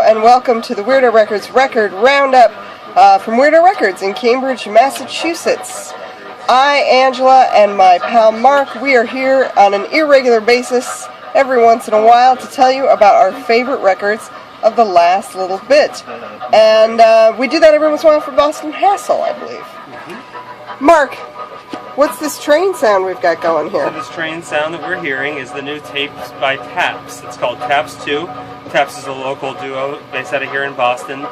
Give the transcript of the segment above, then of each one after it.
and welcome to the Weirdo Records Record Roundup from Weirdo Records in Cambridge, Massachusetts. I, Angela, and my pal Mark, we are here on an irregular basis every once in a while to tell you about our favorite records of the last little bit. And we do that every once in a while for Boston Hassle, I believe. Mark, what's this train sound we've got going here? So this train sound that we're hearing is the new tape by Taps. It's called Taps 2. Taps is a local duo based out of here in Boston.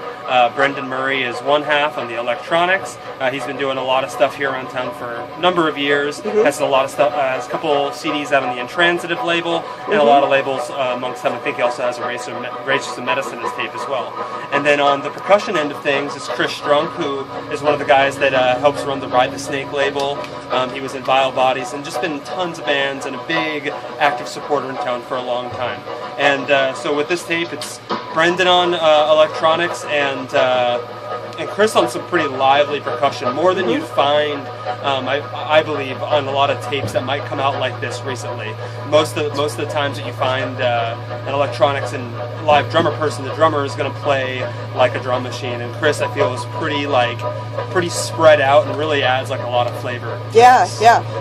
Brendan Murray is one half on the electronics. He's been doing a lot of stuff here around town for a number of years. Has a lot of stuff. Has a couple CDs out on the Intransitive label and a lot of labels amongst them. I think he also has a Rages of Medicine as tape as well. And then on the percussion end of things is Chris Strunk, who is one of the guys that helps run the Ride the Snake label. He was in Vile Bodies and just been in tons of bands and a big active supporter in town for a long time. And so with this tape, it's Brendan on electronics and Chris on some pretty lively percussion, more than you'd find, I believe, on a lot of tapes that might come out like this recently. Most of the times that you find an electronics and live drummer person, the drummer is going to play like a drum machine, and Chris, I feel, is pretty spread out and really adds like a lot of flavor. Yeah.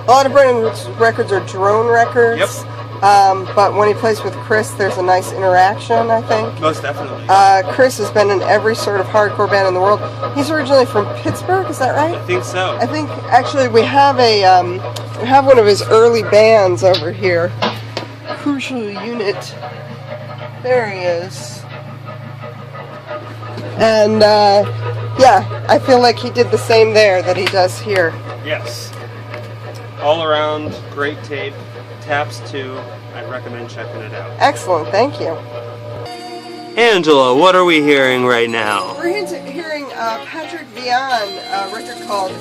A lot of Brendan's records are drone records. Yep. But when he plays with Chris, there's a nice interaction, I think. Most definitely. Chris has been in every sort of hardcore band in the world. He's originally from Pittsburgh, is that right? I think so. I think, actually, we have one of his early bands over here. Crucial Unit. There he is. And, yeah, I feel like he did the same there that he does here. Yes. All around, great tape. Taps 2. I'd recommend checking it out. Excellent, thank you. Angela, what are we hearing right now? We're hearing Patrick Vian, a record called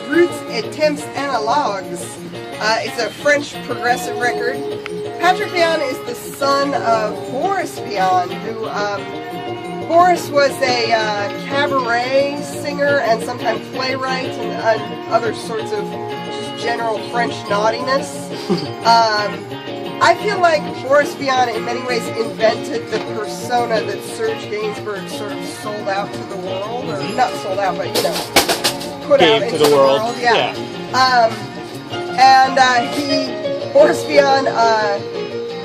Roots Attempts Analogues. It's a French progressive record. Patrick Vian is the son of Boris Vian, who Boris was a cabaret singer and sometimes playwright and other sorts of just general French naughtiness. I feel like Boris Vian in many ways invented the persona that Serge Gainsbourg sort of sold out to the world, or not sold out, but put out into the world. Yeah. Boris Vian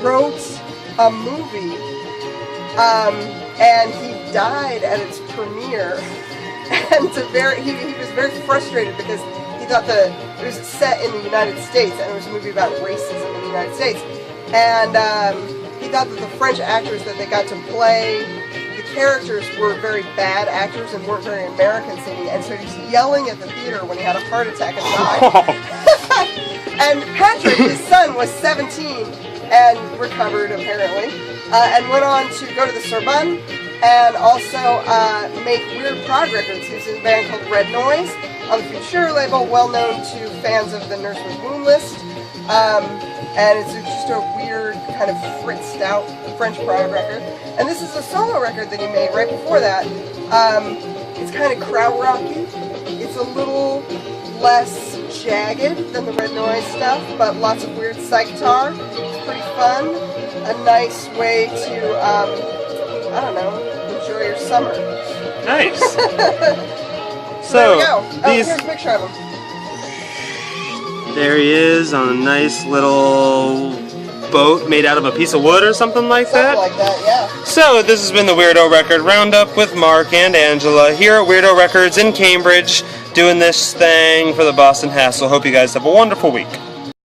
wrote a movie, and he died at its premiere, and he was very frustrated because he thought it was set in the United States, and it was a movie about racism in the United States. And he thought that the French actors that they got to play the characters were very bad actors and weren't very American seeming, and so he was yelling at the theater when he had a heart attack and died. And Patrick, his son, was 17 and recovered apparently, and went on to go to the Sorbonne and also make weird prog records. He was in a band called Red Noise on the Future label, well known to fans of the Nurse with Wound list. And it's just a weird kind of fritzed out French prog record. And this is a solo record that he made right before that. It's kind of krautrocky. It's a little less jagged than the Red Noise stuff, but lots of weird sitar. It's pretty fun. A nice way to, I don't know, enjoy your summer. Nice. So there we go. Here's a picture of him. There he is on a nice little boat made out of a piece of wood or something like that. Something like that, yeah. So this has been the Weirdo Record Roundup with Mark and Angela here at Weirdo Records in Cambridge, doing this thing for the Boston Hassle. Hope you guys have a wonderful week.